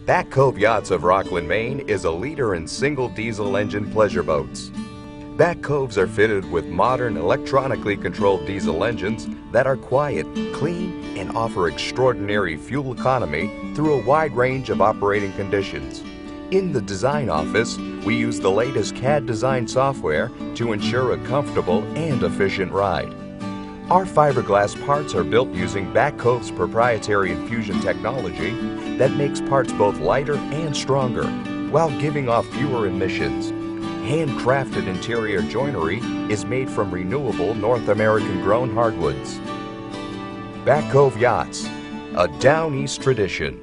Back Cove Yachts of Rockland, Maine is a leader in single diesel engine pleasure boats. Back Coves are fitted with modern electronically controlled diesel engines that are quiet, clean, and offer extraordinary fuel economy through a wide range of operating conditions. In the design office, we use the latest CAD design software to ensure a comfortable and efficient ride. Our fiberglass parts are built using Back Cove's proprietary infusion technology that makes parts both lighter and stronger while giving off fewer emissions. Handcrafted interior joinery is made from renewable North American-grown hardwoods. Back Cove Yachts, a Down East tradition.